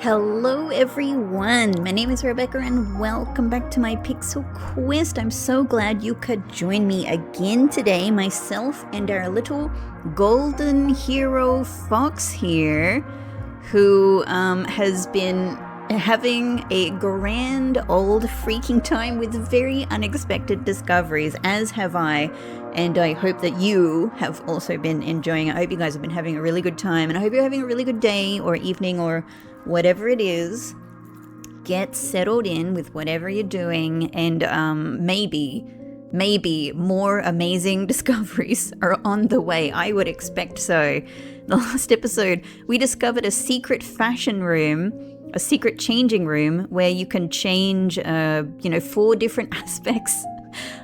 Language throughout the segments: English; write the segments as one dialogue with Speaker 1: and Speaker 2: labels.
Speaker 1: Hello everyone, my name is Rebecca and welcome back to my Pixel Quest. I'm so glad you could join me again today, myself and our little golden hero fox here, who has been having a grand old freaking time with very unexpected discoveries, as have I. And I hope that you have also been enjoying it. I hope you guys have been having a really good time, and I hope you're having a really good day or evening or whatever it is. Get settled in with whatever you're doing, and maybe more amazing discoveries are on the way. I would expect so. The last episode, we discovered a secret fashion room, a secret changing room where you can change, 4 different aspects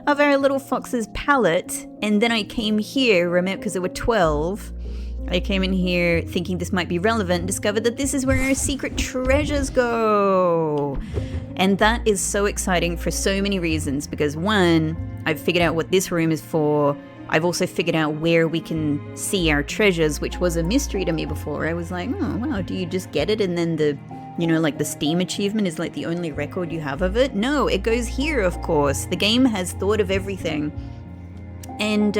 Speaker 1: of our little fox's palette. And then I came here, remember, because there were 12. I came in here thinking this might be relevant and discovered that this is where our secret treasures go. And that is so exciting for so many reasons, because one, I've figured out what this room is for. I've also figured out where we can see our treasures, which was a mystery to me before. I was like, oh wow, do you just get it and then the Steam achievement is like the only record you have of it? No, it goes here, of course. The game has thought of everything. And,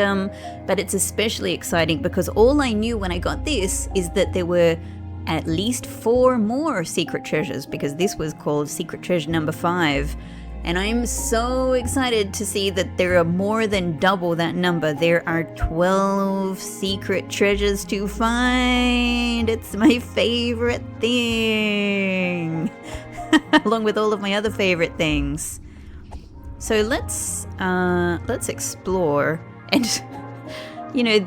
Speaker 1: but it's especially exciting because all I knew when I got this is that there were at least 4 more secret treasures, because this was called secret treasure number 5. And I'm so excited to see that there are more than double that number. There are 12 secret treasures to find. It's my favorite thing, along with all of my other favorite things. So let's explore, and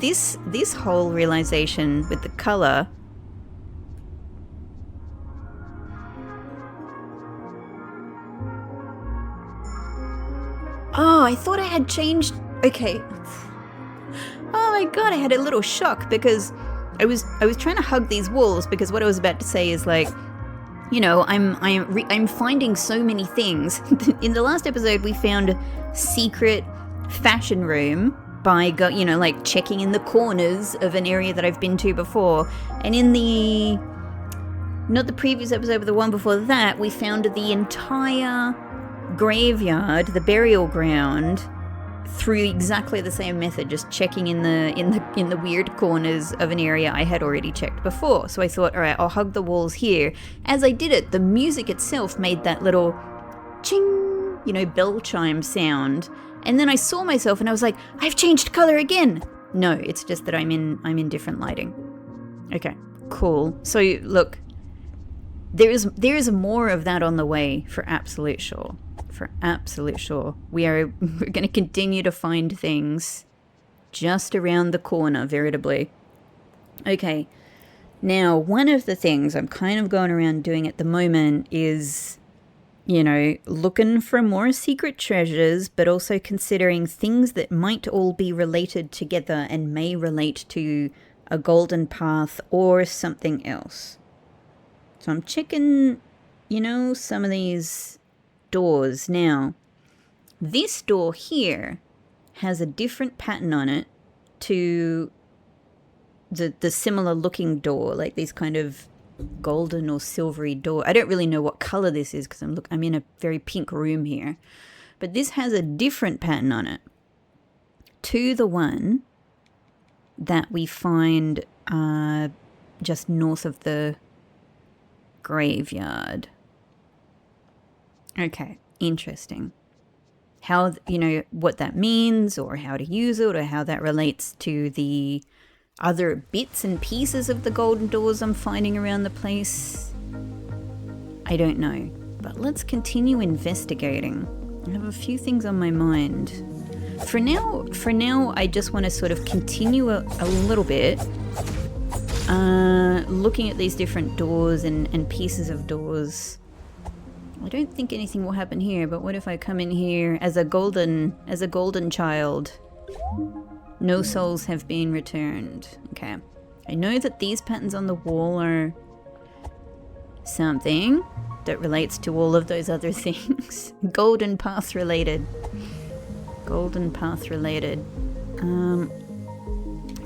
Speaker 1: this whole realization with the color. Oh, I thought I had changed. Okay. Oh my god, I had a little shock because I was trying to hug these walls, because what I was about to say is like, I'm finding so many things. In the last episode, we found secret fashion room by checking in the corners of an area that I've been to before. And in not the previous episode, but the one before that, we found the entire graveyard, the burial ground, through exactly the same method, just checking in the weird corners of an area I had already checked before. So I thought, all right, I'll hug the walls here. As I did it, the music itself made that little ching, bell chime sound. And then I saw myself and I was like, I've changed color again. No, it's just that I'm in different lighting. Okay, cool. So look, there is more of that on the way, for absolute sure. For absolute sure. We're going to continue to find things just around the corner, veritably. Okay, now one of the things I'm kind of going around doing at the moment is, looking for more secret treasures, but also considering things that might all be related together and may relate to a golden path or something else. So I'm checking, some of these doors. Now, this door here has a different pattern on it to the similar looking door, like these kind of golden or silvery door. I don't really know what color this is because I'm in a very pink room here, but this has a different pattern on it to the one that we find just north of the graveyard. Okay, interesting. How, what that means, or how to use it, or how that relates to the other bits and pieces of the golden doors I'm finding around the place, I don't know. But let's continue investigating. I have a few things on my mind. For now, I just want to sort of continue a little bit, looking at these different doors and pieces of doors. I don't think anything will happen here, but what if I come in here as a golden child? No souls have been returned. Okay. I know that these patterns on the wall are something that relates to all of those other things. Golden path related.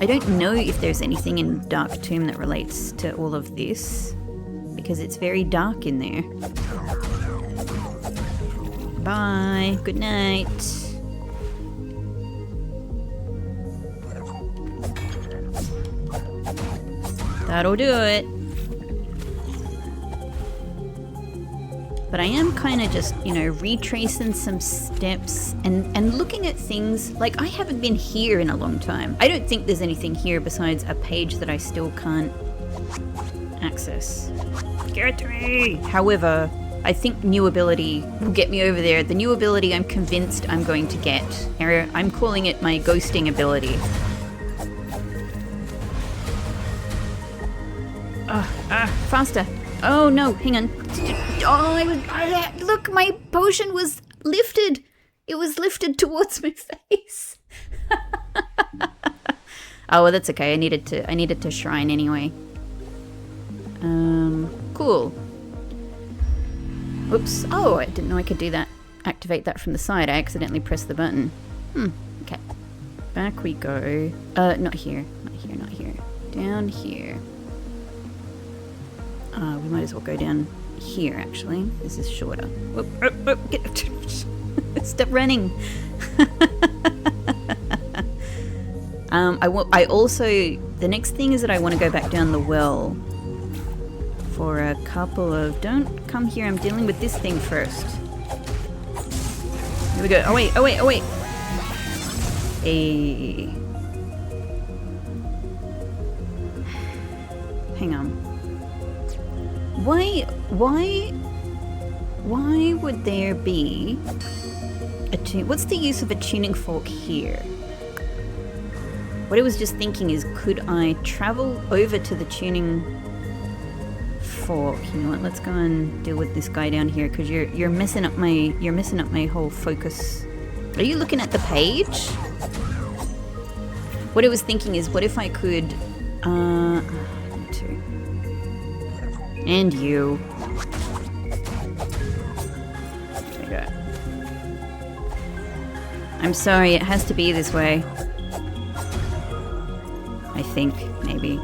Speaker 1: I don't know if there's anything in Dark Tomb that relates to all of this, because it's very dark in there. Bye. Good night. That'll do it. But I am kind of just, you know, retracing some steps and looking at things. Like, I haven't been here in a long time. I don't think there's anything here besides a page that I still can't access. Give it to me! However, I think new ability will get me over there. The new ability I'm convinced I'm going to get. I'm calling it my ghosting ability. Faster. Oh no, hang on. Oh, look, my potion was lifted. It was lifted towards my face. Oh, well, that's okay. I needed to shrine anyway. Cool. Oops. Oh, I didn't know I could do that. Activate that from the side. I accidentally pressed the button. Okay. Back we go. Not here. Not here, not here. Down here. We might as well go down here, actually. This is shorter. Whoop, whoop, whoop, get stop running. I also, the next thing is that I want to go back down the well for a couple of, don't come here, I'm dealing with this thing first. Here we go. Oh wait, oh wait, oh wait. Hang on. Why would there be a what's the use of a tuning fork here? What I was just thinking is, could I travel over to the tuning fork? You know what? Let's go and deal with this guy down here, because you're messing up my whole focus. Are you looking at the page? What I was thinking is, what if I could and you. There you go. I'm sorry, it has to be this way. I think, maybe.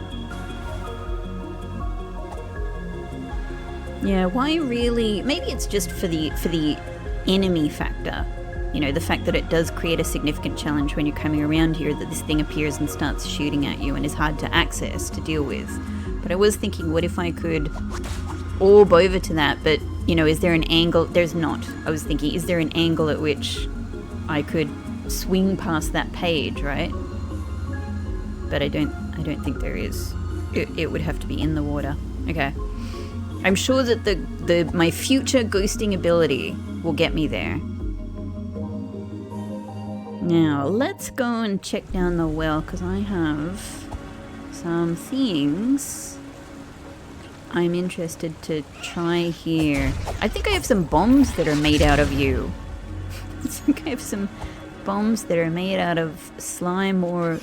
Speaker 1: Yeah, why really? Maybe it's just for the enemy factor. You know, the fact that it does create a significant challenge when you're coming around here, that this thing appears and starts shooting at you and is hard to access, to deal with. But I was thinking, what if I could orb over to that? But, you know, is there an angle? There's not. I was thinking, is there an angle at which I could swing past that page, right? But I don't think there is. It would have to be in the water. Okay. I'm sure that my future ghosting ability will get me there. Now, let's go and check down the well, because I have some things I'm interested to try here. I think I have some bombs that are made out of you. I think I have some bombs that are made out of slime, or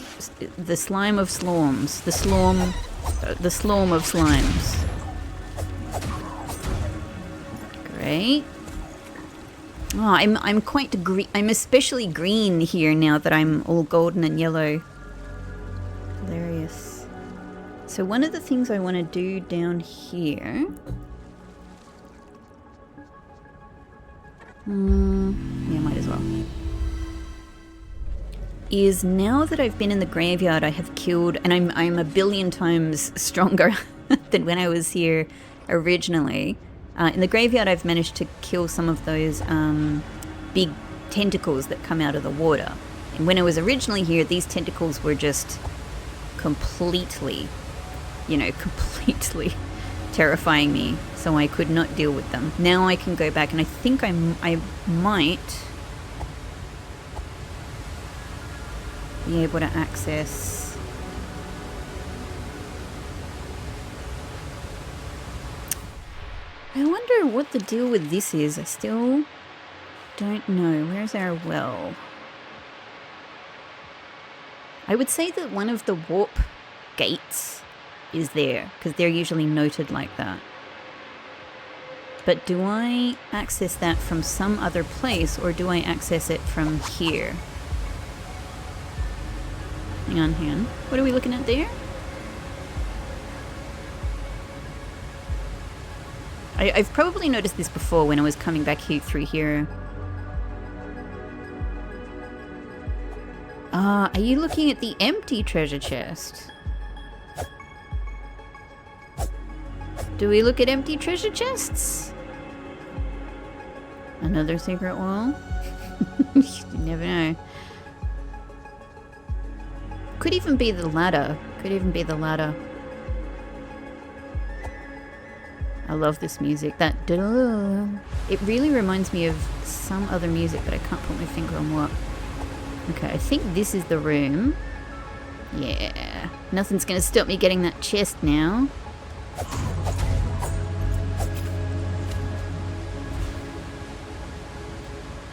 Speaker 1: the slime of slorms. The slorm of slimes. Great. Oh, I'm quite green. I'm especially green here now that I'm all golden and yellow. Hilarious. So one of the things I want to do down here... yeah, might as well. Is now that I've been in the graveyard, I have killed... And I'm a billion times stronger than when I was here originally. In the graveyard, I've managed to kill some of those big tentacles that come out of the water. And when I was originally here, these tentacles were just completely, completely terrifying me. So I could not deal with them. Now I can go back, and I think I might be able to access... I wonder what the deal with this is. I still don't know. Where's our well? I would say that one of the warp gates is there, because they're usually noted like that. But do I access that from some other place, or do I access it from here? Hang on. What are we looking at there? I've probably noticed this before when I was coming back here through here. Are you looking at the empty treasure chest? Do we look at empty treasure chests? Another secret wall? You never know. Could even be the ladder. Could even be the ladder. I love this music. That da-da. It really reminds me of some other music, but I can't put my finger on what. Okay, I think this is the room. Yeah. Nothing's gonna stop me getting that chest now.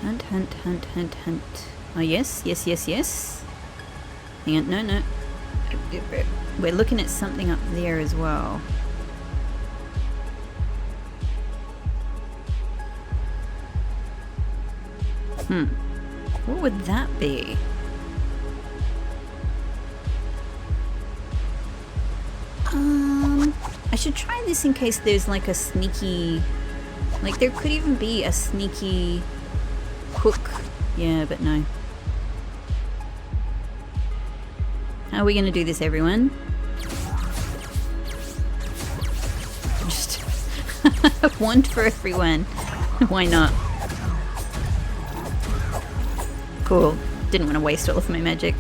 Speaker 1: Hunt, hunt, hunt, hunt, hunt. Oh, yes, yes, yes, yes. Hang on, no, no. We're looking at something up there as well. What would that be? I should try this in case there's like a sneaky... Like there could even be a sneaky hook. Yeah, but no. How are we going to do this, everyone? Just one for everyone. Why not? Cool. Didn't want to waste all of my magic.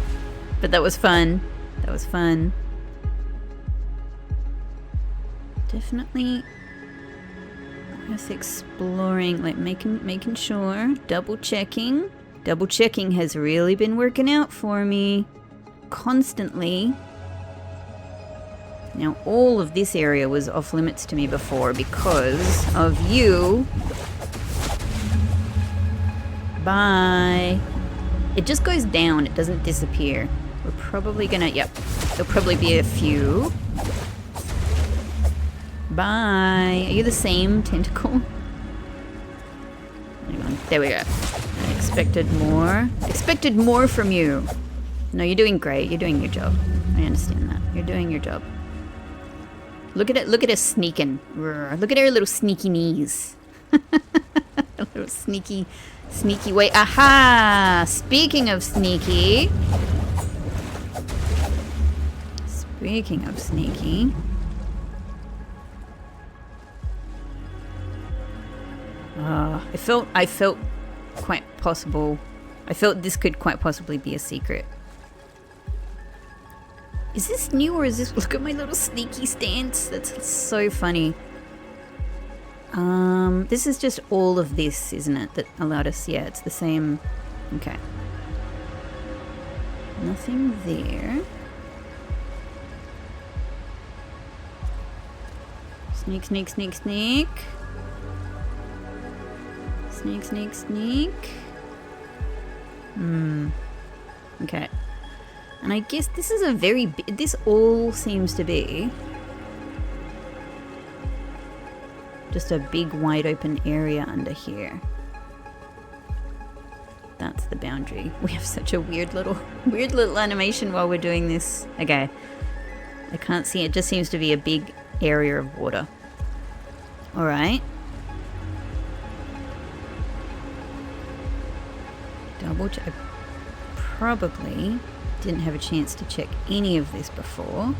Speaker 1: But that was fun. That was fun. Definitely worth exploring, like making sure, double checking. Double checking has really been working out for me. Constantly. Now all of this area was off limits to me before because of you. Bye. It just goes down, it doesn't disappear. We're probably gonna, yep, there'll probably be a few. Bye. Are you the same tentacle? Hang on, there we go. I expected more. Expected more from you. No, you're doing great. You're doing your job. I understand that. You're doing your job. Look at it. Look at her sneaking. Look at her little sneaky knees. A little sneaky way. Aha! Speaking of sneaky. Speaking of sneaky. I felt quite possible. I felt this could quite possibly be a secret. Is this new or is this... Look at my little sneaky stance. That's so funny. This is just all of this, isn't it? That allowed us... Yeah, it's the same... Okay. Nothing there. Sneak, sneak, sneak, sneak. Sneak, sneak, sneak. Okay. And I guess this is a very... This all seems to be... just a big wide open area under here. That's the boundary. We have such a weird little animation while we're doing this. Okay. I can't see it. Just seems to be a big area of water. Alright. Double check. I probably didn't have a chance to check any of this before.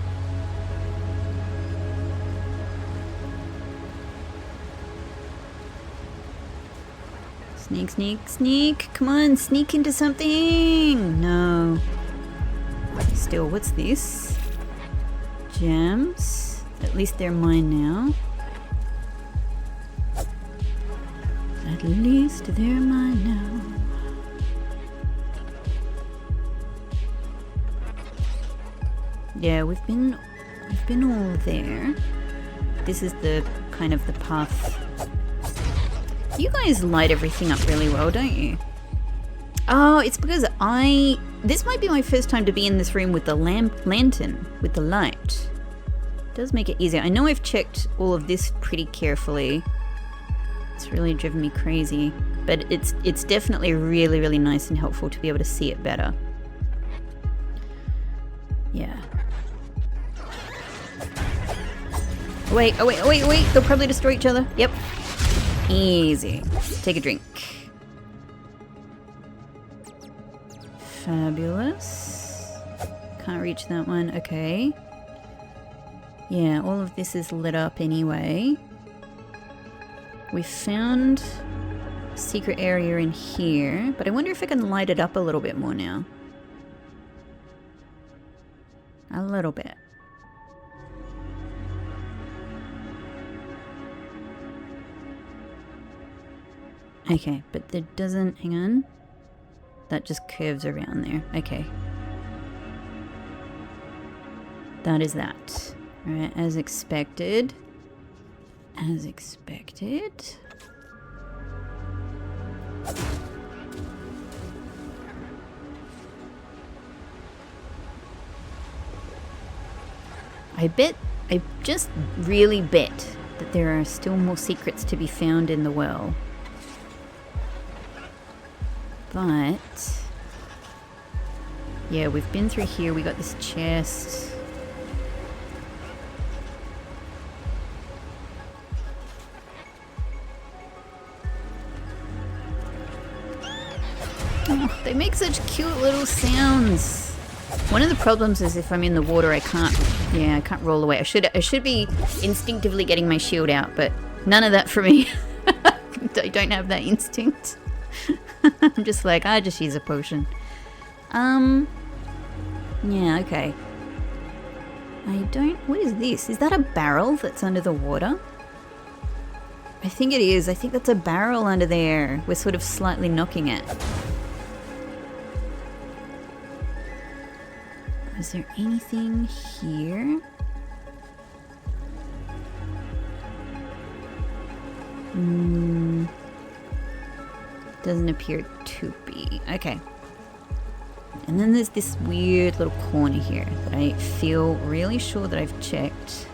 Speaker 1: Sneak, sneak, sneak. Come on, sneak into something. No. Still, what's this? Gems. At least they're mine now. At least they're mine now. Yeah, we've been all there. This is the kind of the path. You guys light everything up really well, don't you? Oh, it's because this might be my first time to be in this room with the lantern, with the light. It does make it easier. I know I've checked all of this pretty carefully. It's really driven me crazy, but it's definitely really, really nice and helpful to be able to see it better. Yeah. Wait, oh wait, oh wait, oh wait. They'll probably destroy each other. Yep. Easy. Take a drink. Fabulous. Can't reach that one. Okay. Yeah, all of this is lit up anyway. We found a secret area in here, but I wonder if I can light it up a little bit more now. A little bit. Okay, but that doesn't... Hang on. That just curves around there. Okay. That is that. Alright, as expected. As expected. I just really bet that there are still more secrets to be found in the well. But yeah, we've been through here. We got this chest. Oh, they make such cute little sounds. One of the problems is if I'm in the water, I can't roll away. I should be instinctively getting my shield out, but none of that for me. I don't have that instinct. I'm just like, I just use a potion. Yeah, okay. What is this? Is that a barrel that's under the water? I think it is. I think that's a barrel under there. We're sort of slightly knocking it. Is there anything here? Doesn't appear to be. Okay. And then there's this weird little corner here that I feel really sure that I've checked.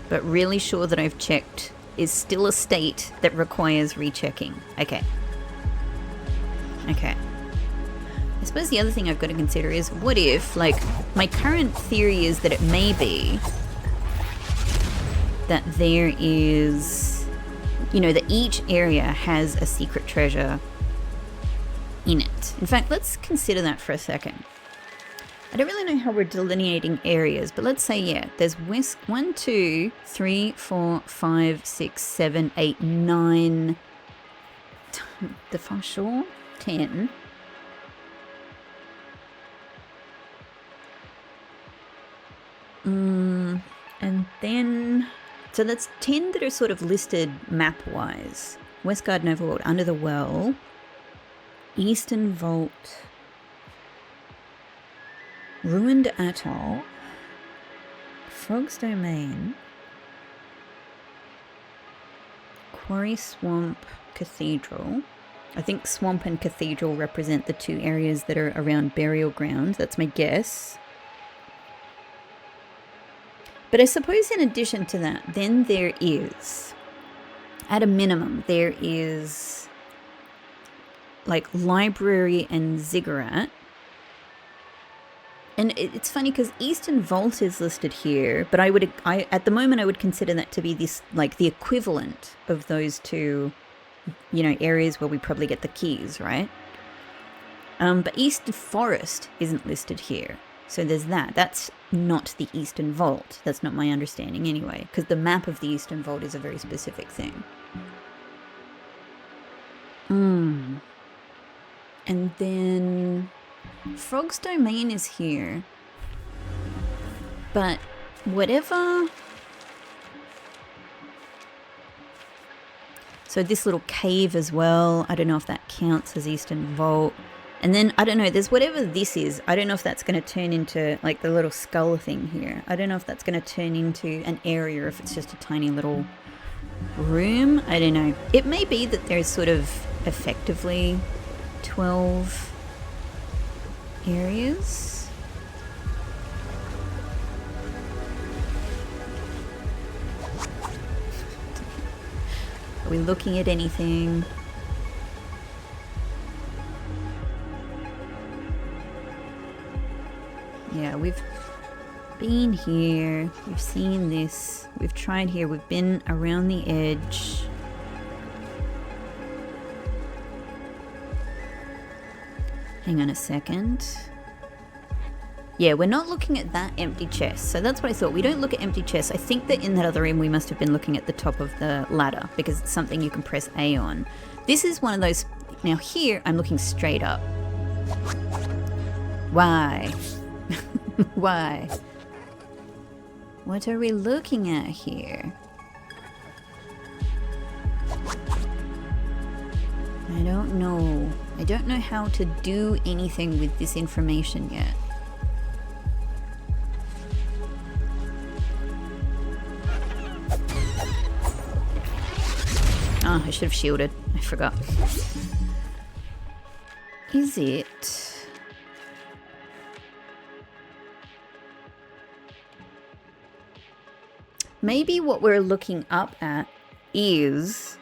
Speaker 1: But really sure that I've checked is still a state that requires rechecking. Okay. Okay. I suppose the other thing I've got to consider is, what if, like, my current theory is that it may be that there is, you know, that each area has a secret treasure in it. In fact, let's consider that for a second. I don't really know how we're delineating areas, but let's say, yeah, there's west 1, 2, 3, 4, 5, 6, 7, 8, 9, the far shore, 10. And then, so that's 10 that are sort of listed map-wise. West Garden Overworld, Under the Well, Eastern Vault, Ruined Atoll, Frog's Domain, Quarry Swamp, Cathedral. I think Swamp and Cathedral represent the two areas that are around Burial Ground. That's my guess. But I suppose in addition to that, then there is, at a minimum, there is like Library and Ziggurat. And it's funny because Eastern Vault is listed here, but at the moment I would consider that to be this, like, the equivalent of those two, you know, areas where we probably get the keys, right? But Eastern Forest isn't listed here. So there's that. That's not the Eastern Vault. That's not my understanding anyway, because the map of the Eastern Vault is a very specific thing. And then Frog's Domain is here. But whatever... So this little cave as well, I don't know if that counts as Eastern Vault. And then, I don't know, there's whatever this is. I don't know if that's going to turn into, like, the little skull thing here. I don't know if that's going to turn into an area or if it's just a tiny little room. I don't know. It may be that there's sort of effectively 12 areas. Are we looking at anything? Yeah, Been here. We've seen this. We've tried here. We've been around the edge. Hang on a second. Yeah, we're not looking at that empty chest. So that's what I thought. We don't look at empty chests. I think that in that other room we must have been looking at the top of the ladder because it's something you can press A on. This is one of those... Now here, I'm looking straight up. Why? Why? What are we looking at here? I don't know. I don't know how to do anything with this information yet. Oh, I should have shielded. I forgot. Is it... Maybe what we're looking up at is...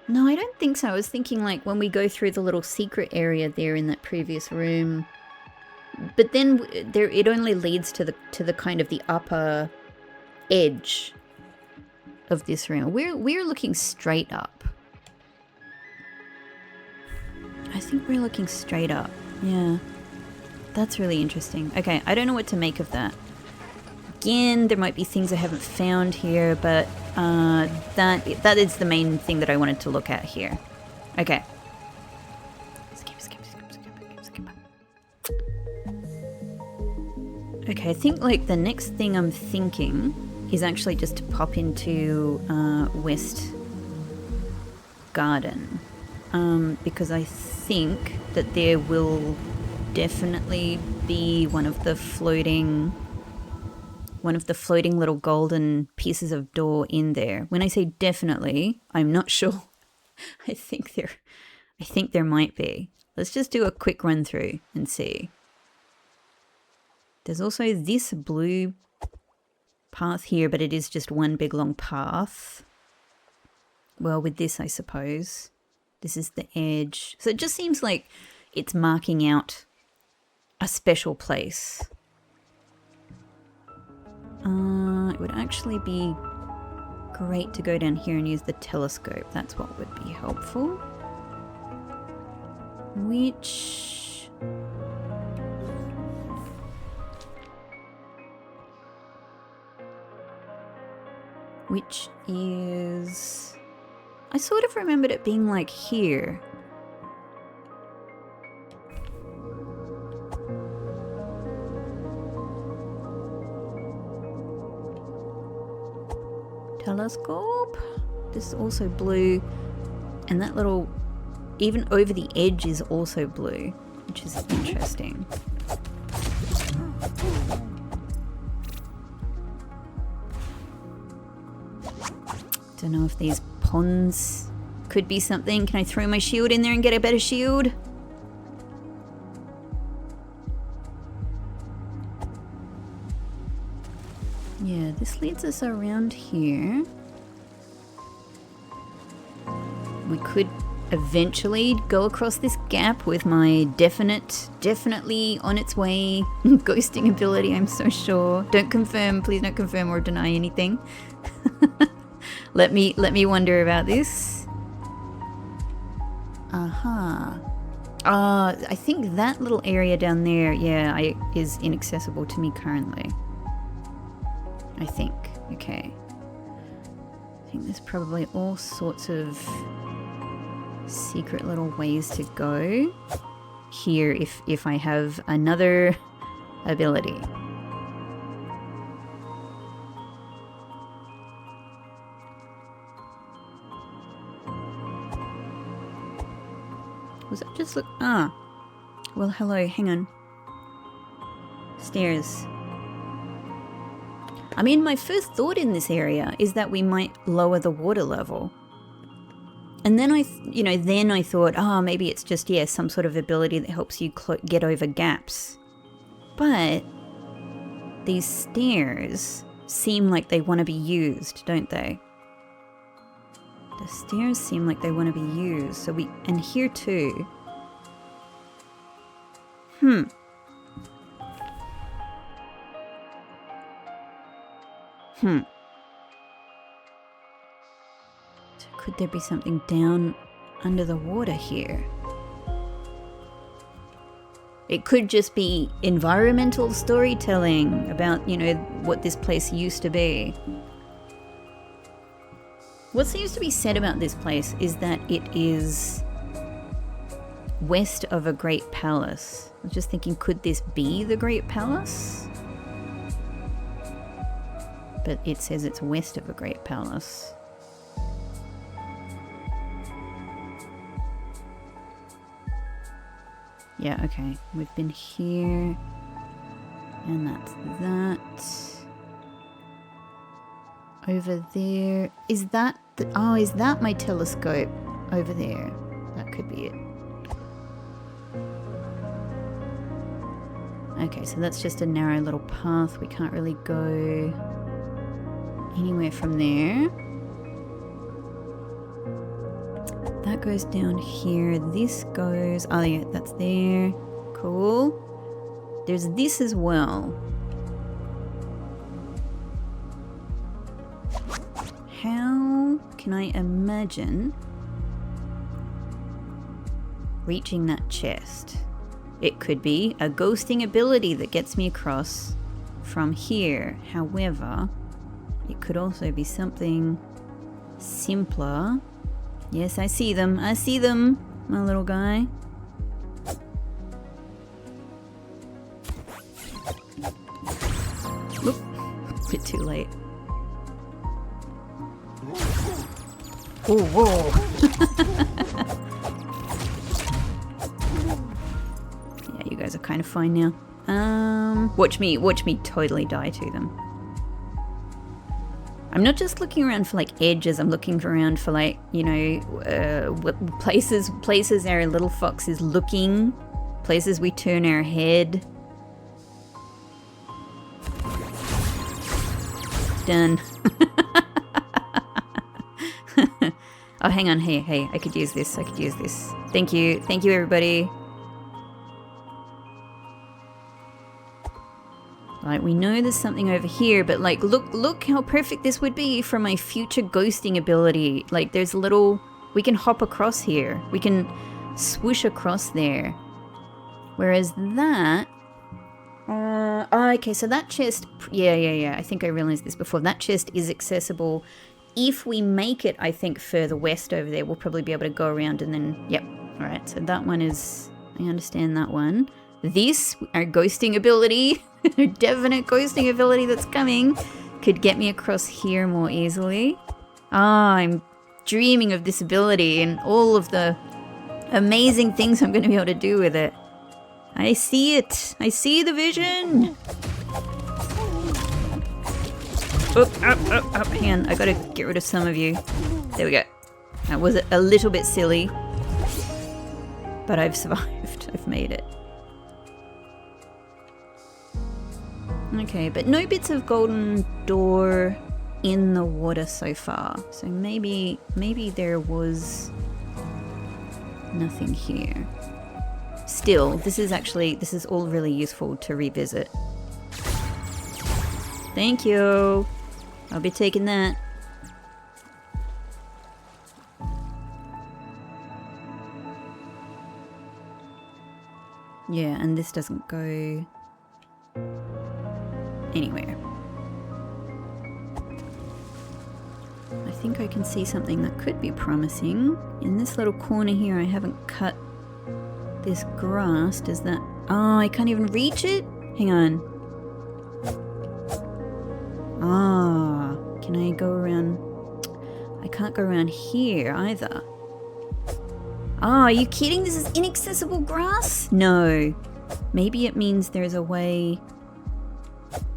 Speaker 1: No, I don't think so. I was thinking like when we go through the little secret area there in that previous room. But then there, it only leads to the kind of the upper edge of this room. We're looking straight up. I think we're looking straight up. Yeah. That's really interesting. Okay, I don't know what to make of that. Again, there might be things I haven't found here, but that is the main thing that I wanted to look at here. Okay. Skip. Okay, I think like the next thing I'm thinking is actually just to pop into West Garden. Because I think that there will definitely be one of the floating little golden pieces of door in there. When I say definitely, I'm not sure. I think there might be. Let's just do a quick run through and see. There's also this blue path here, but it is just one big long path. Well, with this, I suppose. This is the edge. So it just seems like it's marking out a special place. It would actually be great to go down here and use the telescope. That's what would be helpful. Which is... I sort of remembered it being like here. Telescope. This is also blue. And that little... Even over the edge is also blue, which is interesting. Don't know if these ponds could be something. Can I throw my shield in there and get a better shield? Yeah, this leads us around here. We could eventually go across this gap with my definitely on its way ghosting ability, I'm so sure. Don't confirm, please don't confirm or deny anything. Let me wonder about this. I think that little area down there, yeah, is inaccessible to me currently. I think. Okay. I think there's probably all sorts of secret little ways to go here if I have another ability. Was that just look? Ah. Well, hello, hang on. Stairs. I mean, my first thought in this area is that we might lower the water level. And then I thought, oh, maybe it's just, yeah, some sort of ability that helps you get over gaps. But these stairs seem like they want to be used, don't they? The stairs seem like they want to be used. So and here too. So could there be something down under the water here? It could just be environmental storytelling about, you know, what this place used to be. What seems to be said about this place is that it is west of a great palace. I was just thinking, could this be the great palace? But it says it's west of a great palace. Yeah, okay. We've been here. And that's that. Over there. Is that oh, is that my telescope over there? That could be it. Okay, so that's just a narrow little path. We can't really go anywhere from there. That goes down here. This goes... Oh, yeah, that's there. Cool. There's this as well. How can I imagine reaching that chest? It could be a ghosting ability that gets me across from here. However, it could also be something simpler. Yes, I see them. I see them, my little guy. Oop, a bit too late. Oh, whoa. Yeah, you guys are kind of fine now. Watch me totally die to them. I'm not just looking around for like edges, I'm looking around for like, you know, places our little fox is looking, places we turn our head. Done. Oh, hang on, hey, I could use this, Thank you everybody. Like, we know there's something over here, but like, look how perfect this would be for my future ghosting ability. Like, there's little, we can hop across here. We can swoosh across there. Whereas that, oh, okay, so that chest, yeah, I think I realized this before. That chest is accessible. If we make it, I think, further west over there, we'll probably be able to go around and then, yep. All right, so that one is, I understand that one. This, our ghosting ability, our definite ghosting ability that's coming, could get me across here more easily. Ah, I'm dreaming of this ability and all of the amazing things I'm going to be able to do with it. I see it. I see the vision. Up. Hang on, I gotta get rid of some of you. There we go. That was a little bit silly, but I've survived. I've made it. Okay, but no bits of golden door in the water so far. So maybe there was nothing here. Still, this is all really useful to revisit. Thank you. I'll be taking that. Yeah, and this doesn't go anywhere. I think I can see something that could be promising. In this little corner here, I haven't cut this grass. Does that... Oh, I can't even reach it? Hang on. Ah, can I go around? I can't go around here either. Ah, are you kidding? This is inaccessible grass? No. Maybe it means there's a way...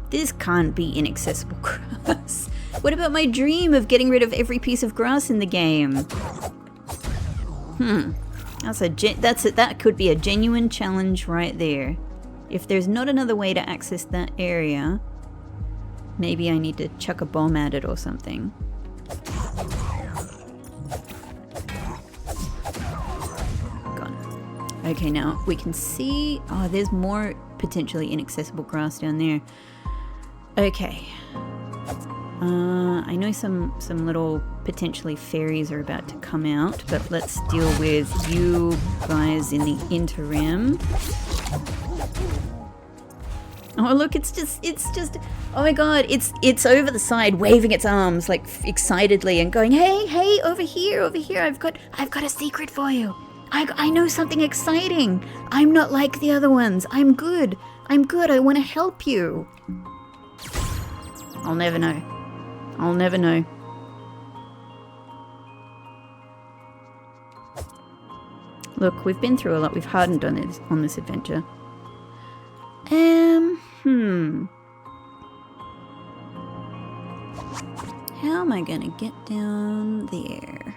Speaker 1: This can't be inaccessible grass. What about my dream of getting rid of every piece of grass in the game? That could be a genuine challenge right there. If there's not another way to access that area, maybe I need to chuck a bomb at it or something. Gone. Okay, now we can see... Oh, there's more potentially inaccessible grass down there. Okay. I know some little potentially fairies are about to come out, but let's deal with you guys in the interim. Oh look, it's just, oh my god, it's over the side, waving its arms like excitedly and going, hey, over here, I've got a secret for you. I know something exciting. I'm not like the other ones. I'm good. I want to help you. I'll never know. Look, we've been through a lot. We've hardened on this adventure. How am I gonna get down there?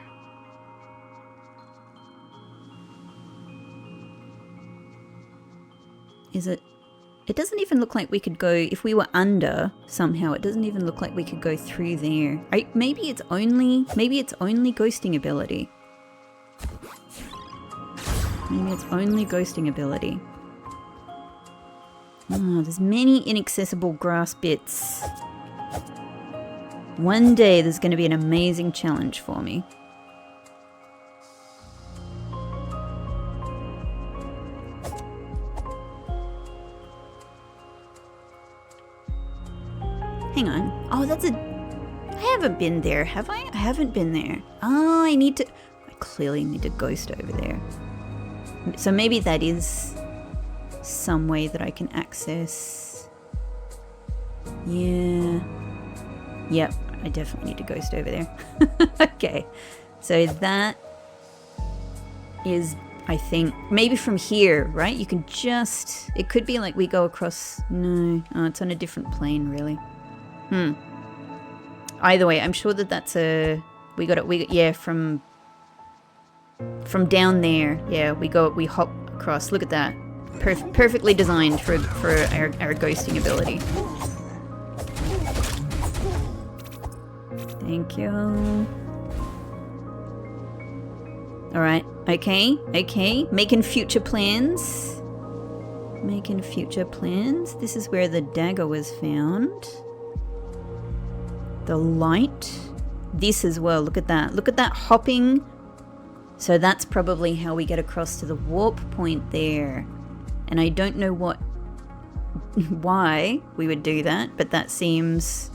Speaker 1: Is it? It doesn't even look like we could go, if we were under somehow, it doesn't even look like we could go through there. Maybe it's only ghosting ability. Maybe it's only ghosting ability. Oh, there's many inaccessible grass bits. One day there's going to be an amazing challenge for me. Hang on. Oh, that's a... I haven't been there, have I? I haven't been there. Oh, I clearly need to ghost over there. So maybe that is some way that I can access... Yeah. Yep, I definitely need to ghost over there. Okay. So that is, I think, maybe from here, right? You can just... It could be like we go across... No. Oh, it's on a different plane, really. Either way, I'm sure that that's a... We got it, yeah, from down there. Yeah, we hop across. Look at that. Perfectly designed for our ghosting ability. Thank you. Alright, okay. Making future plans. This is where the dagger was found. The light. This as well, look at that. Look at that hopping. So that's probably how we get across to the warp point there. And I don't know why we would do that, but that seems...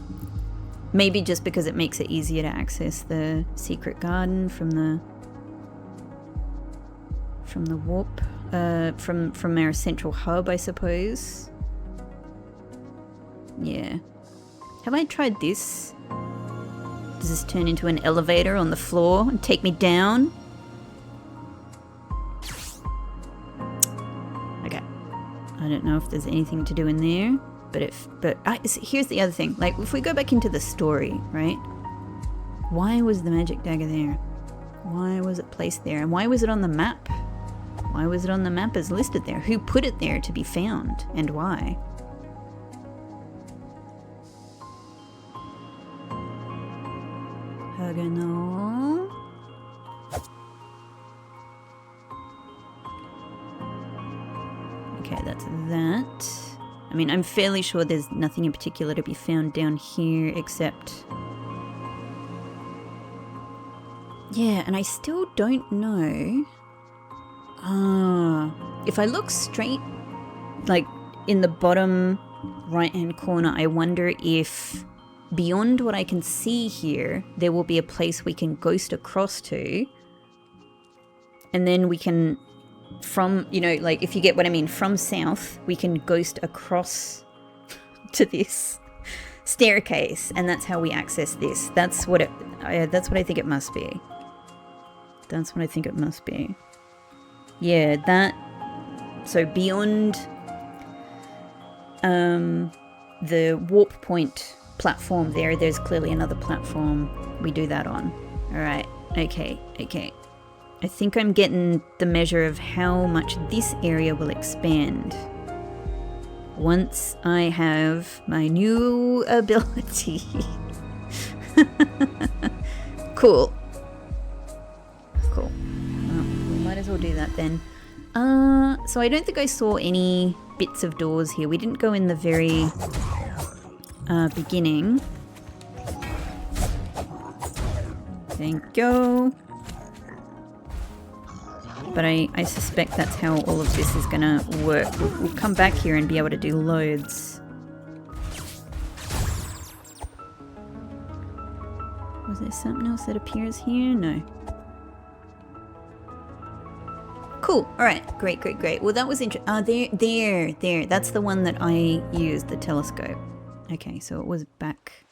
Speaker 1: Maybe just because it makes it easier to access the secret garden from the warp, from our central hub, I suppose. Yeah. Have I tried this? Does this turn into an elevator on the floor and take me down? Okay. I don't know if there's anything to do in there. But here's the other thing. Like, if we go back into the story, right? Why was the magic dagger there? Why was it placed there? And why was it on the map? Why was it on the map as listed there? Who put it there to be found? And why? Hugano. Okay, that's that. I mean, I'm fairly sure there's nothing in particular to be found down here except... Yeah, and I still don't know... if I look straight, like, in the bottom right-hand corner, I wonder if beyond what I can see here, there will be a place we can ghost across to. And then we can... From, you know, like, if you get what I mean, from south, we can ghost across to this staircase, and that's how we access this. That's what I think it must be. That's what I think it must be. Yeah, that... So beyond the warp point platform there's clearly another platform we do that on. Alright, okay. I think I'm getting the measure of how much this area will expand once I have my new ability. Cool. Well, we might as well do that then. So I don't think I saw any bits of doors here. We didn't go in the very beginning. Thank you. But I suspect that's how all of this is gonna work. We'll come back here and be able to do loads. Was there something else that appears here? No. Cool. Alright. Great, great, great. Well, that was interesting. There. That's the one that I used, the telescope. Okay, so it was back,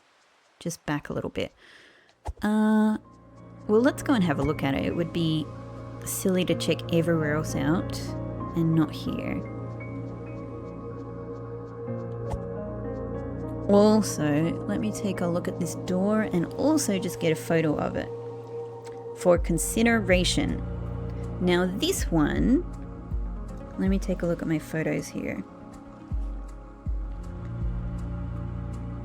Speaker 1: just back a little bit. Well, let's go and have a look at it. It would be silly to check everywhere else out and not here. Also, let me take a look at this door and also just get a photo of it for consideration. Now this one, let me take a look at my photos here.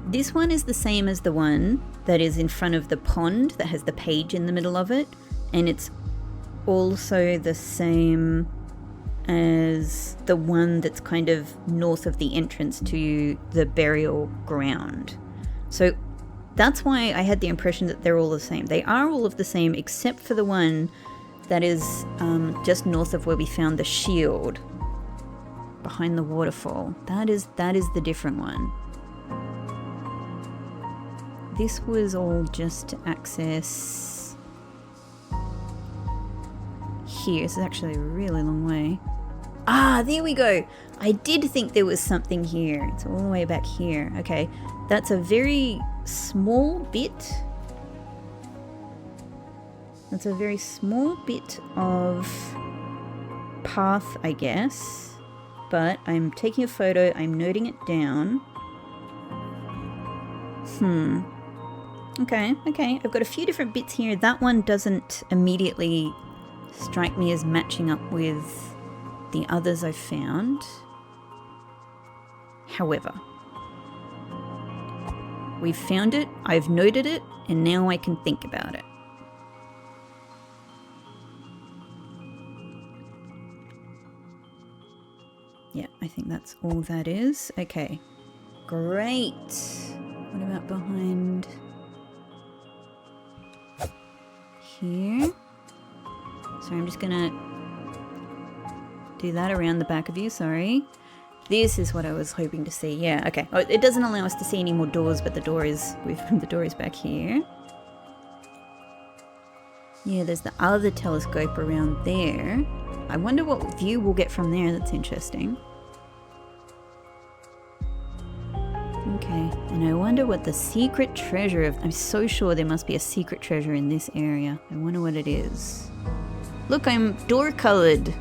Speaker 1: This one is the same as the one that is in front of the pond that has the page in the middle of it, and it's also the same as the one that's kind of north of the entrance to the burial ground. So that's why I had the impression that they're all the same. They are all of the same except for the one that is just north of where we found the shield behind the waterfall. That is the different one. This was all just to access here. This is actually a really long way. Ah, there we go. I did think there was something here. It's all the way back here. Okay, that's a very small bit. That's a very small bit of path, I guess. But I'm taking a photo. I'm noting it down. Okay. I've got a few different bits here. That one doesn't immediately strike me as matching up with the others I've found. However, we've found it, I've noted it, and now I can think about it. Yeah, I think that's all that is. Okay, great. What about behind here? So I'm just gonna do that around the back of you, sorry. This is what I was hoping to see. Yeah, okay. Oh, it doesn't allow us to see any more doors, but the door is back here. Yeah, there's the other telescope around there. I wonder what view we'll get from there. That's interesting. Okay, and I wonder what the secret treasure of... I'm so sure there must be a secret treasure in this area. I wonder what it is. Look, I'm door colored.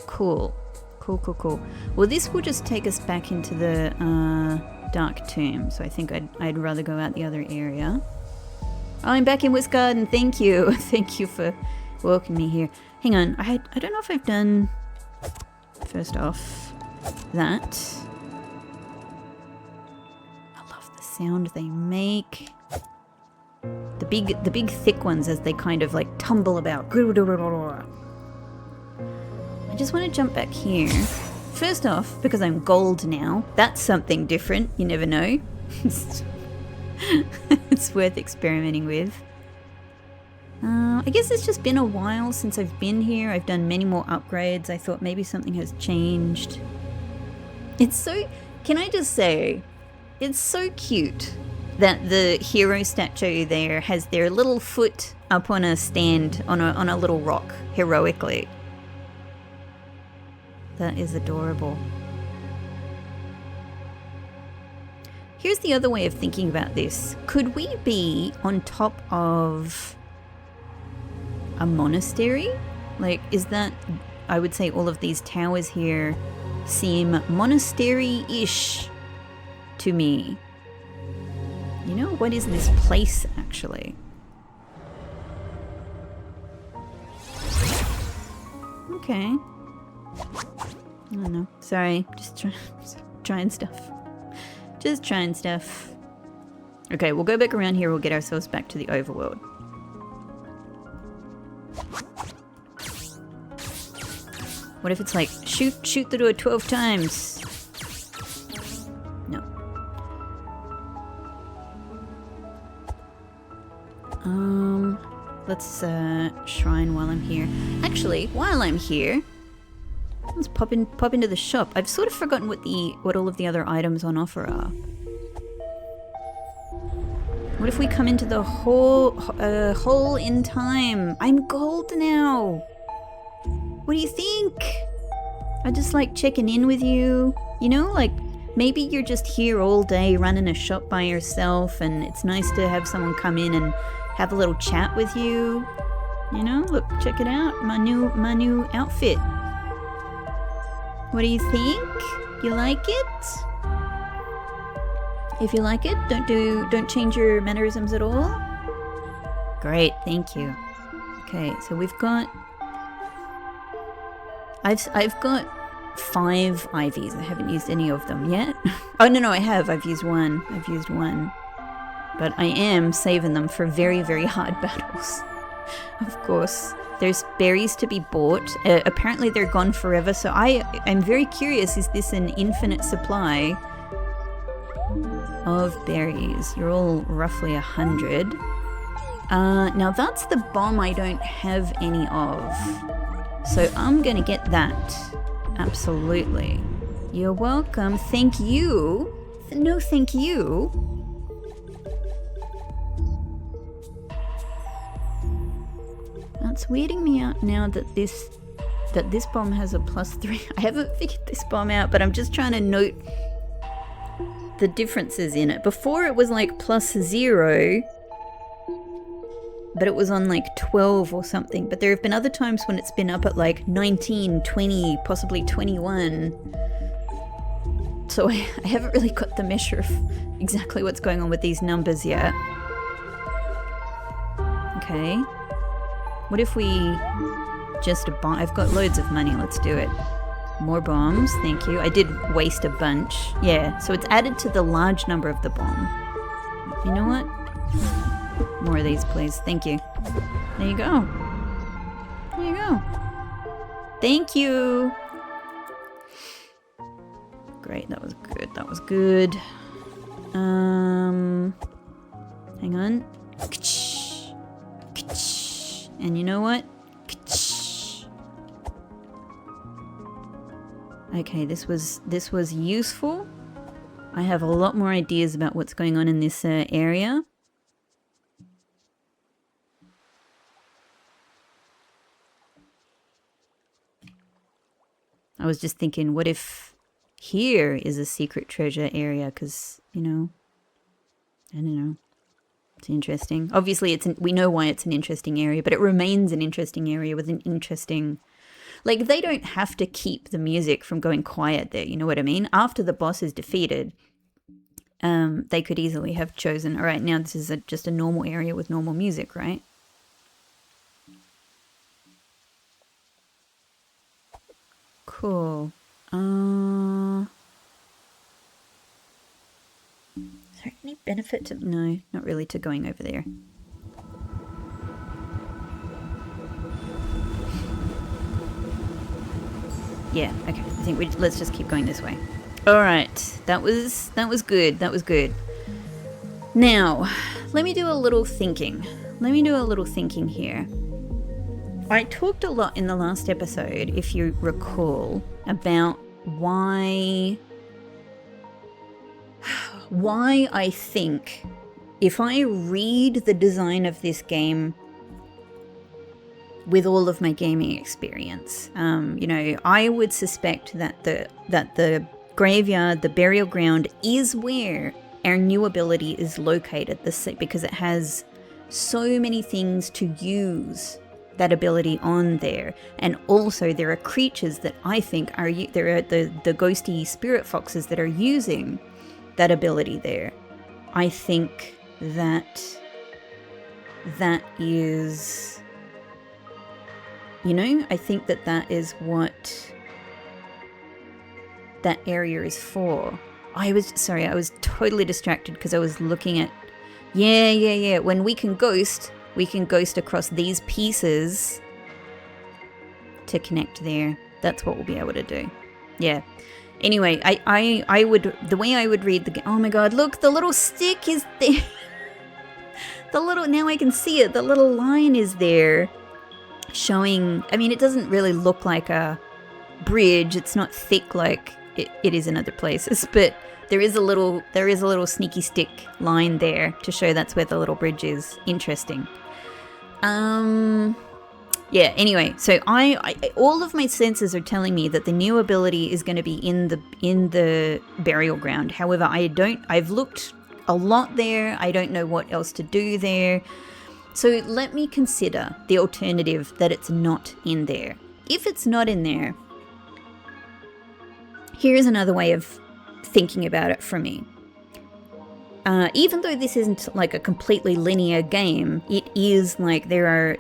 Speaker 1: Cool. Well, this will just take us back into the dark tomb, so I think I'd rather go out the other area. Oh, I'm back in Wisgarden. Thank you. Thank you for welcoming me here. Hang on. I don't know if I've done... First off, that. I love the sound they make. The big thick ones as they kind of like tumble about. I just want to jump back here. First off, because I'm gold now, that's something different. You never know. It's worth experimenting with. I guess it's just been a while since I've been here. I've done many more upgrades. I thought maybe something has changed. It's so... Can I just say, it's so cute that the hero statue there has their little foot up on a stand, on a little rock, heroically. That is adorable. Here's the other way of thinking about this. Could we be on top of a monastery? Like, is that... I would say all of these towers here seem monastery-ish to me. You know, what is this place, actually? Okay. I don't know. Sorry, just trying stuff. Just trying stuff. Okay, we'll go back around here. We'll get ourselves back to the overworld. What if it's like, shoot the door 12 times? No. Let's shrine while I'm here. Actually, while I'm here, let's pop into the shop. I've sort of forgotten what all of the other items on offer are. What if we come into the hole in time? I'm gold now. What do you think? I just like checking in with you. You know, like maybe you're just here all day running a shop by yourself, and it's nice to have someone come in and have a little chat with you. You know, look, check it out, my new outfit. What do you think? You like it? If you like it, don't change your mannerisms at all. Great, thank you. Okay, so we've got I've got 5 ivies. I haven't used any of them yet. Oh no, I have. I've used one. But I am saving them for very, very hard battles. Of course. There's berries to be bought. Apparently they're gone forever, so I'm very curious, is this an infinite supply of berries? You're all roughly 100. Now that's the bomb I don't have any of. So I'm gonna get that. Absolutely. You're welcome. Thank you. No, thank you. That's weirding me out now that this bomb has a +3. I haven't figured this bomb out, but I'm just trying to note the differences in it. Before it was like +0, but it was on like 12 or something. But there have been other times when it's been up at like 19, 20, possibly 21. So I haven't really got the measure of exactly what's going on with these numbers yet. Okay. What if we just buy? I've got loads of money. Let's do it. More bombs. Thank you. I did waste a bunch. Yeah, so it's added to the large number of the bomb. You know what? More of these, please. Thank you. There you go. There you go. Thank you. Great. That was good. That was good. Hang on. And you know what? Okay, this was useful. I have a lot more ideas about what's going on in this area. I was just thinking, what if here is a secret treasure area? Because, you know, I don't know. It's interesting. Obviously, we know why it's an interesting area, but it remains an interesting area with an interesting... Like, they don't have to keep the music from going quiet there, you know what I mean? After the boss is defeated, they could easily have chosen, all right, now this is just a normal area with normal music, right? Cool. Is there any benefit to... No, not really to going over there. Yeah, okay. I think let's just keep going this way. All right, that was good. That was good. Now, let me do a little thinking. Here. I talked a lot in the last episode, if you recall, about why I think if I read the design of this game with all of my gaming experience, you know, I would suspect that the graveyard, the burial ground, is where our new ability is located, because it has so many things to use that ability on there. And also there are creatures that I think there are the ghosty spirit foxes that are using that ability there. I think that is, you know, I think that is what that area is for. I was totally distracted because I was looking at, yeah. When we can ghost across these pieces to connect there. That's what we'll be able to do. Yeah. Anyway, the way I would read the game. Oh my god, look, the little stick is there. The little, now I can see it, the little line is there showing, I mean, it doesn't really look like a bridge. It's not thick like it is in other places, but there is a little sneaky stick line there to show that's where the little bridge is. Interesting. Yeah, anyway, so I all of my senses are telling me that the new ability is going to be in the burial ground. However, I've looked a lot there. I don't know what else to do there. So let me consider the alternative that it's not in there. If it's not in there, here's another way of thinking about it for me. Even though this isn't like a completely linear game, it is like there are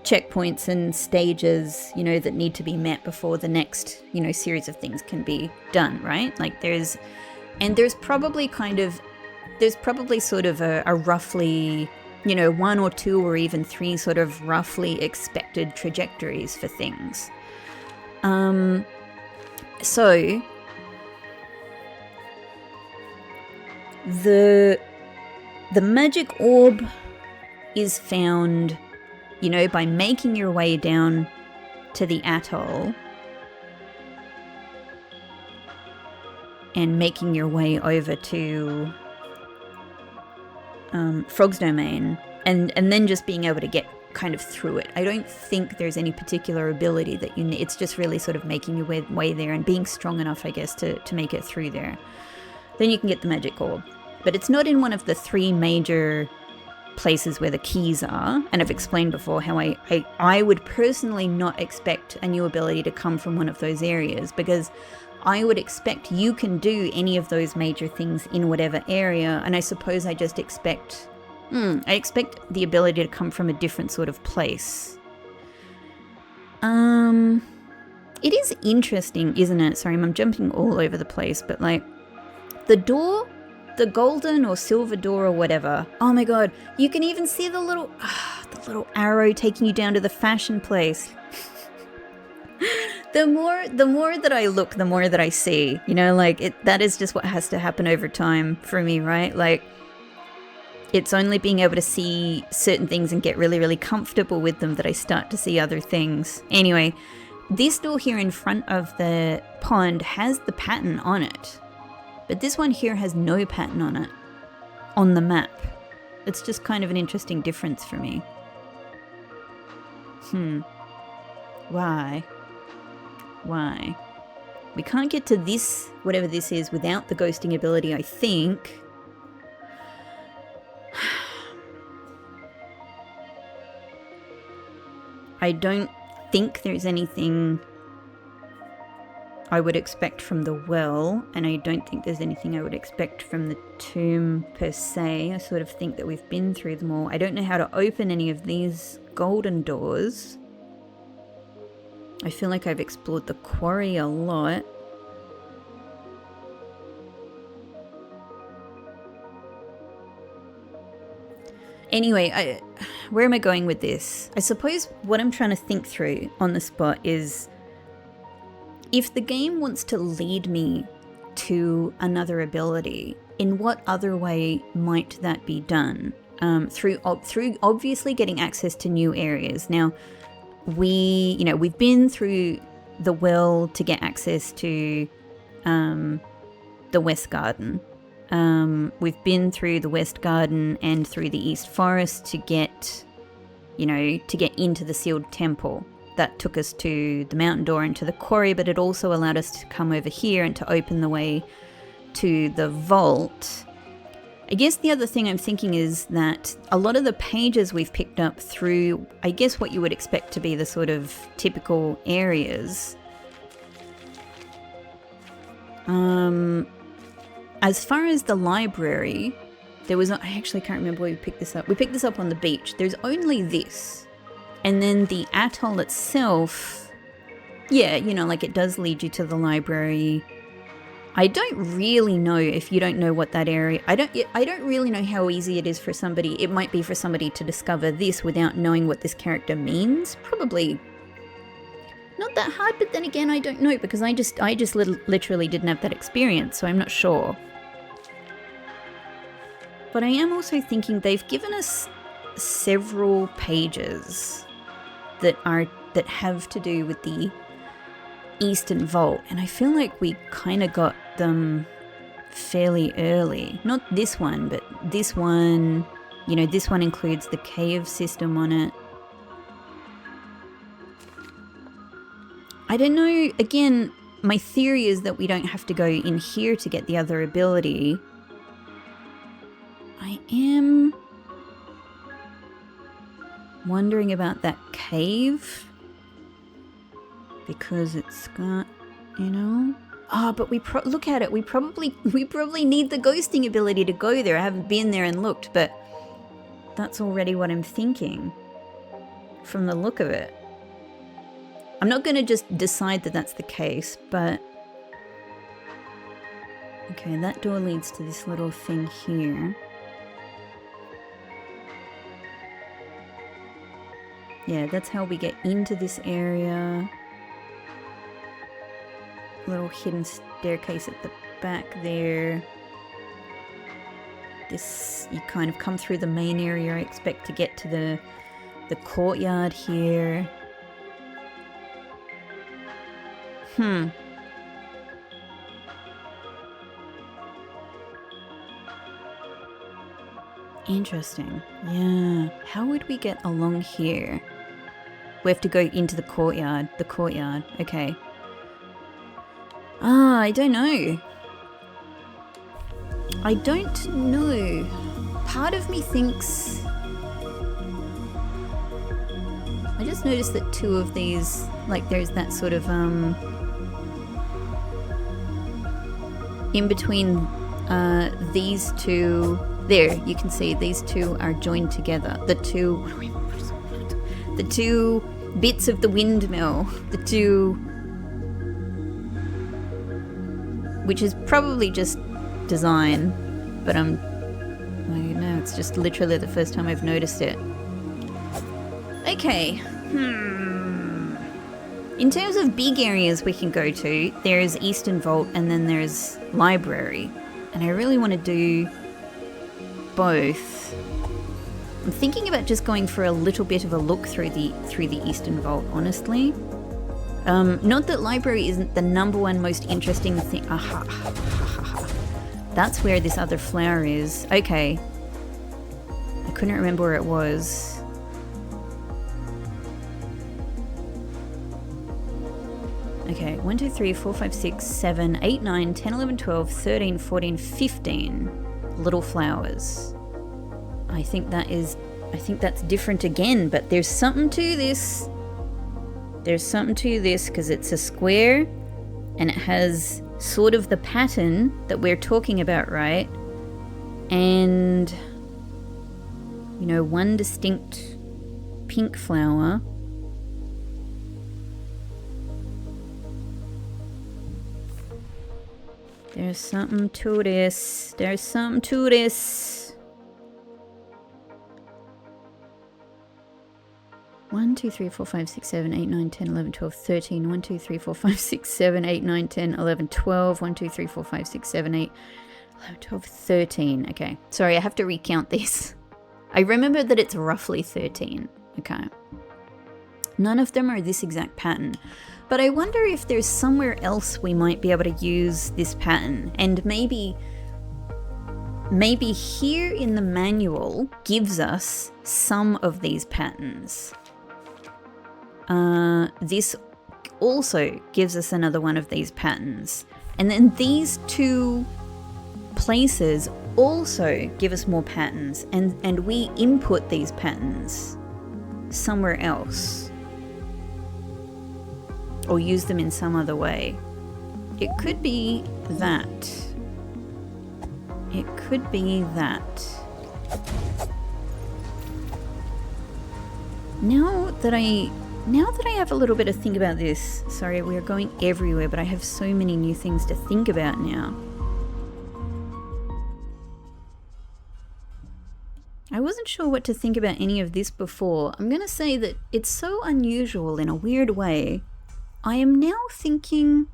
Speaker 1: checkpoints and stages, you know, that need to be met before the next, you know, series of things can be done, right? Like there's probably sort of a roughly, you know, 1 or 2 or even 3 sort of roughly expected trajectories for things. So the magic orb is found, you know, by making your way down to the atoll and making your way over to Frog's Domain and then just being able to get kind of through it. I don't think there's any particular ability that you need. It's just really sort of making your way there and being strong enough, I guess, to make it through there. Then you can get the magic orb. But it's not in one of the 3 major places where the keys are. And I've explained before how I would personally not expect a new ability to come from one of those areas, because I would expect you can do any of those major things in whatever area. And I suppose I just expect the ability to come from a different sort of place. It is interesting, isn't it? Sorry, I'm jumping all over the place, but like the door, the golden or silver door or whatever. Oh my god, you can even see the little arrow taking you down to the fashion place. The more that I look, the more that I see. You know, like that is just what has to happen over time for me, right? Like it's only being able to see certain things and get really, really comfortable with them that I start to see other things. Anyway, this door here in front of the pond has the pattern on it. But this one here has no pattern on it, on the map. It's just kind of an interesting difference for me. Why? We can't get to this, whatever this is, without the ghosting ability, I think. I don't think there's anything I would expect from the well, and I don't think there's anything I would expect from the tomb per se. I sort of think that we've been through them all. I don't know how to open any of these golden doors. I feel like I've explored the quarry a lot. Anyway, where am I going with this? I suppose what I'm trying to think through on the spot is, if the game wants to lead me to another ability, in what other way might that be done? Through obviously getting access to new areas. Now, we've been through the well to get access to the West Garden. We've been through the West Garden and through the East Forest to get into the sealed temple. That took us to the mountain door and to the quarry, but it also allowed us to come over here and to open the way to the vault. I guess the other thing I'm thinking is that a lot of the pages we've picked up through, I guess what you would expect to be the sort of typical areas. As far as the library, I actually can't remember where we picked this up. We picked this up on the beach. There's only this. And then the atoll itself, yeah, like it does lead you to the library. I don't really know, if you don't know what that area, I don't really know how easy it is for somebody. It might be for somebody to discover this without knowing what this character means. Probably not that hard, but then again, I don't know, because I just literally didn't have that experience, so I'm not sure. But I am also thinking they've given us several pages that have to do with the Eastern Vault, and I feel like we kind of got them fairly early. Not this one, but this one, you know, this one includes the cave system on it. I don't know, again, my theory is that we don't have to go in here to get the other ability. I am wondering about that cave, because it's got, you know... Ah, but look at it. We probably need the ghosting ability to go there. I haven't been there and looked, but that's already what I'm thinking from the look of it. I'm not going to just decide that that's the case, but... Okay, that door leads to this little thing here. Yeah, that's how we get into this area. Little hidden staircase at the back there. This, you kind of come through the main area, I expect, to get to the courtyard here. Interesting. Yeah. How would we get along here? We have to go into the courtyard. The courtyard. Okay. Ah, I don't know. I don't know. Part of me thinks... I just noticed that two of these, like there's that sort of, in between these two, there, you can see these two are joined together. The two bits of the windmill, the two... Which is probably just design, but I don't know, it's just literally the first time I've noticed it. Okay, In terms of big areas we can go to, there's Eastern Vault and then there's Library. And I really want to do both. I'm thinking about just going for a little bit of a look through the Eastern Vault, honestly. Not that Library isn't the #1 most interesting thing. That's where this other flower is. Okay. I couldn't remember where it was. Okay, 1, 2, 3, 4, 5, 6, 7, 8, 9, 10, 11, 12, 13, 14, 15 little flowers. I think that's different again, but there's something to this. There's something to this because it's a square and it has sort of the pattern that we're talking about, right? And, you know, one distinct pink flower. There's something to this. There's something to this. 1, 2, 3, 4, 5, 6, 7, 8, 9, 10, 11, 12, 13. 1, 2, 3, 4, 5, 6, 7, 8, 9, 10, 11, 12. 1, 2, 3, 4, 5, 6, 7, 8, 11, 12, 13. Okay. Sorry, I have to recount this. I remember that it's roughly 13. Okay. None of them are this exact pattern. But I wonder if there's somewhere else we might be able to use this pattern. And maybe here in the manual gives us some of these patterns. This also gives us another one of these patterns. And then these two places also give us more patterns. And we input these patterns somewhere else. Or use them in some other way. It could be that. It could be that. Now that I have a little bit of think about this, sorry, we're going everywhere, but I have so many new things to think about now. I wasn't sure what to think about any of this before. I'm gonna say that it's so unusual in a weird way. I am now thinking,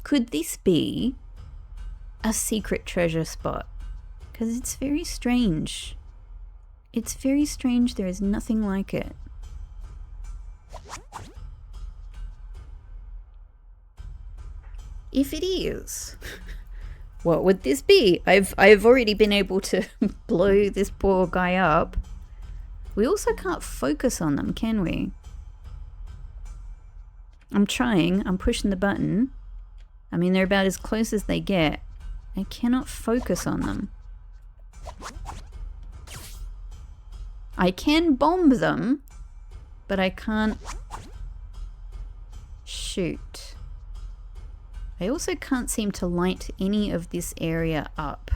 Speaker 1: could this be a secret treasure spot? Because it's very strange. It's very strange. There is nothing like it. If it is, what would this be? I've already been able to blow this poor guy up. We also can't focus on them, can we? I'm trying. I'm pushing the button. I mean, they're about as close as they get. I cannot focus on them. I can bomb them, but I can't shoot. I also can't seem to light any of this area up.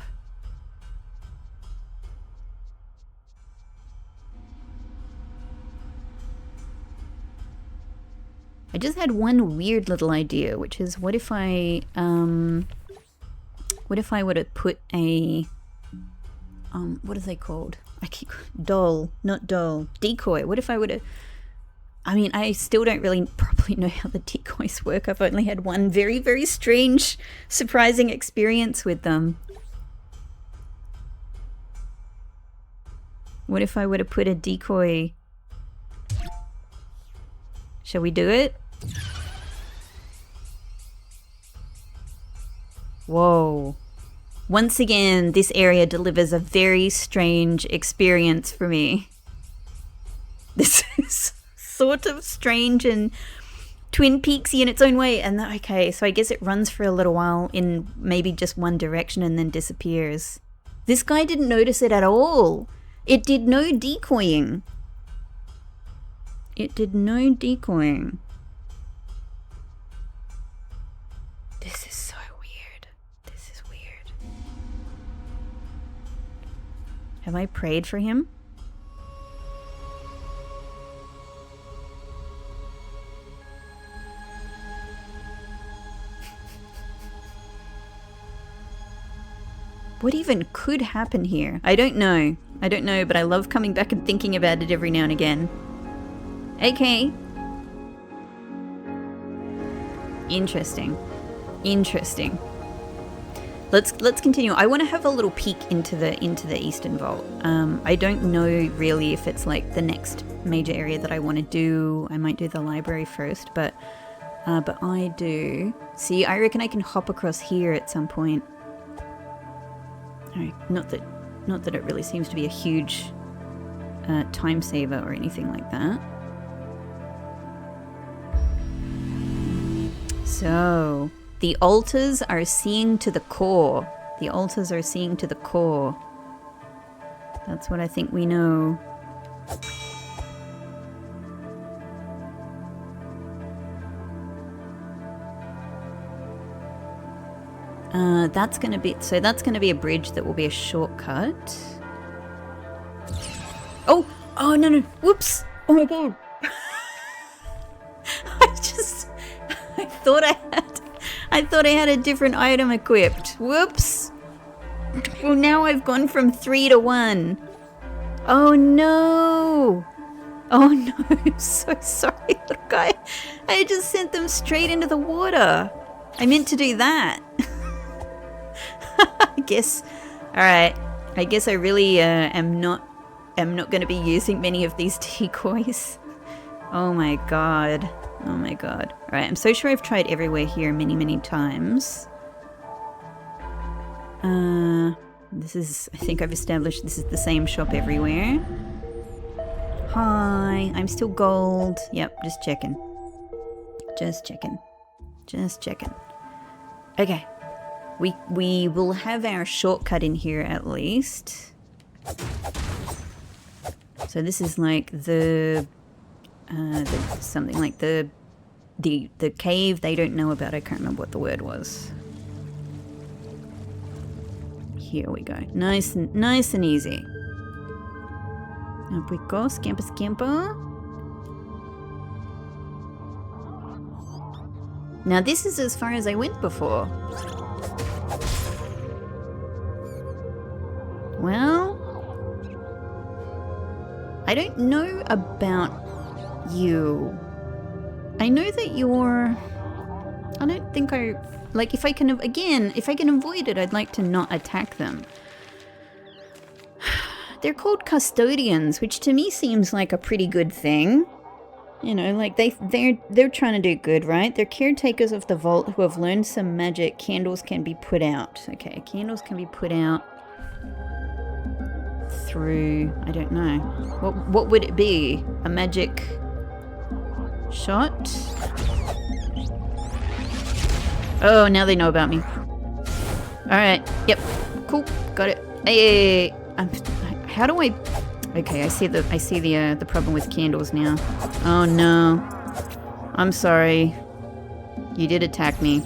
Speaker 1: I just had one weird little idea, which is what if I were to put a what are they called? Decoy. What if I were to, I mean, I still don't really properly know how the decoys work. I've only had one very, very strange, surprising experience with them. What if I were to put a decoy? Shall we do it? Whoa. Once again, this area delivers a very strange experience for me. This is sort of strange and Twin Peaksy in its own way. And okay, so I guess it runs for a little while in maybe just one direction and then disappears. This guy didn't notice it at all. It did no decoying. It did no decoying. This is so weird. This is weird. Have I prayed for him? What even could happen here? I don't know. I don't know, but I love coming back and thinking about it every now and again. Okay. Interesting. Interesting. Let's continue. I want to have a little peek into the Eastern Vault. I don't know really if it's like the next major area that I want to do. I might do the library first, but I do. See, I reckon I can hop across here at some point. Alright, not that it really seems to be a huge time saver or anything like that. So, the altars are seeing to the core. The altars are seeing to the core. That's what I think we know. That's gonna be a bridge that will be a shortcut. Oh no, whoops! Oh my god! I thought I had a different item equipped. Whoops! Well, now I've gone from 3 to 1. Oh no! Oh no, I'm so sorry, little guy. I just sent them straight into the water. I meant to do that. I guess. Alright. I guess I really am not going to be using many of these decoys. Oh my god. Oh my god. Alright, I'm so sure I've tried everywhere here many, many times. This is, I think I've established this is the same shop everywhere. Hi, I'm still gold. Yep, just checking. Just checking. Just checking. Okay. We will have our shortcut in here at least. So this is like the something like the cave they don't know about. I can't remember what the word was. Here we go. Nice and easy. Up we go. Scamper, scamper. Now this is as far as I went before. Well, I don't know about you. I know that you're... I don't think I... Like, if I can avoid it, I'd like to not attack them. they're called custodians, which to me seems like a pretty good thing. You know, like they're trying to do good, right? They're caretakers of the vault who have learned some magic. Candles can be put out. Okay, candles can be put out through, I don't know. What would it be? A magic shot? Oh, now they know about me. Alright, yep. Cool, got it. Hey, how do I... Okay, I see the problem with candles now. Oh no. I'm sorry. You did attack me.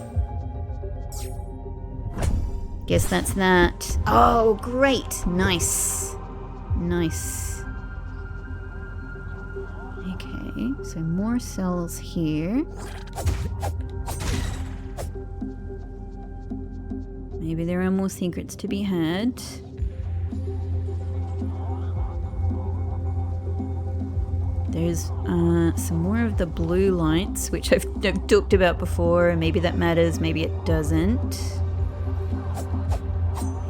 Speaker 1: Guess that's that. Oh, great. Nice. Nice. Okay, so more cells here. Maybe there are more secrets to be had. There's some more of the blue lights, which I've talked about before. Maybe that matters, maybe it doesn't.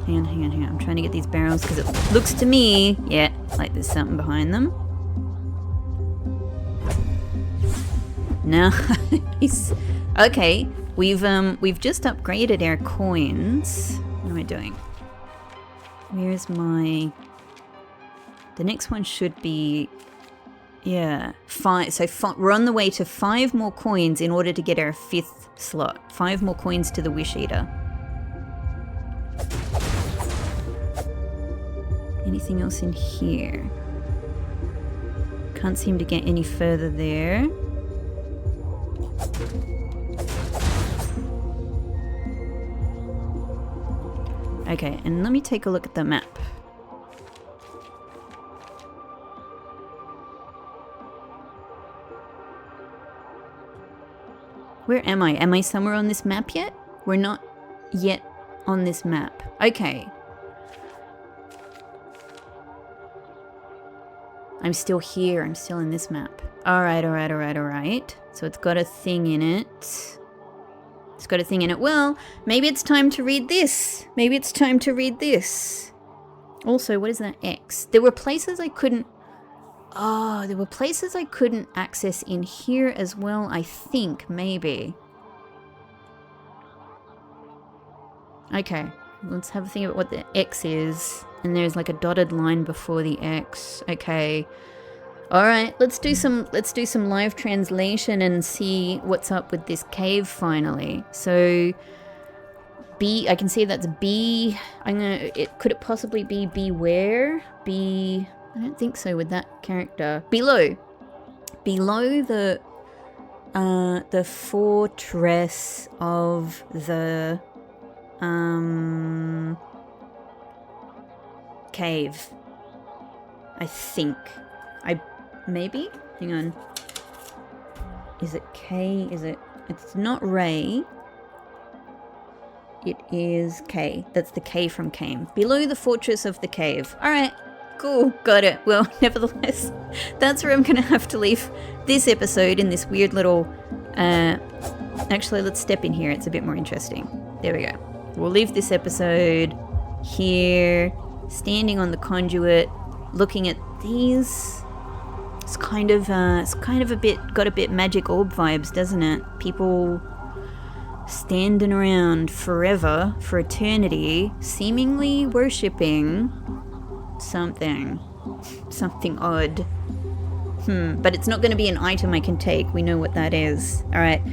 Speaker 1: Hang on. I'm trying to get these barrels because it looks to me, yeah, like there's something behind them. Nice. Okay, we've just upgraded our coins. What am I doing? Where's my... The next one should be... Yeah, 5. So we're on the way to 5 more coins in order to get our 5th slot. 5 more coins to the Wish Eater. Anything else in here? Can't seem to get any further there. Okay, and let me take a look at the map. Where am I? Am I somewhere on this map yet? We're not yet on this map. Okay. I'm still here. I'm still in this map. Alright. So it's got a thing in it. It's got a thing in it. Well, maybe it's time to read this. Also, what is that X? There were places I couldn't... Oh, there were places I couldn't access in here as well, I think, maybe. Okay, let's have a think about what the X is. And there's like a dotted line before the X. Okay. Alright, let's do some live translation and see what's up with this cave finally. So B, I can see that's B. Could it possibly be beware? B, I don't think so with that character. Below the fortress of the cave. I think. Maybe? Hang on. Is it K? It's not Ray. It is K. That's the K from Came. Below the fortress of the cave. Alright. Cool, got it. Well, nevertheless, that's where I'm going to have to leave this episode in this weird little... actually, let's step in here. It's a bit more interesting. There we go. We'll leave this episode here, standing on the conduit, looking at these. It's kind of got a bit magic orb vibes, doesn't it? People standing around forever, for eternity, seemingly worshipping... something odd. But it's not going to be an item I can take. We know what that is. Alright,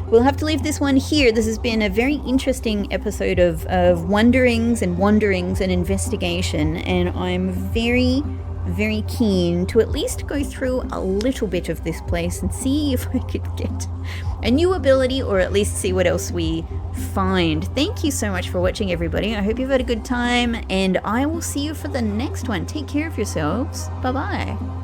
Speaker 1: we'll have to leave this one here. This has been a very interesting episode of wanderings and investigation, and I'm very, very keen to at least go through a little bit of this place and see if I could get a new ability, or at least see what else we find. Thank you so much for watching, everybody. I hope you've had a good time, and I will see you for the next one. Take care of yourselves. Bye-bye.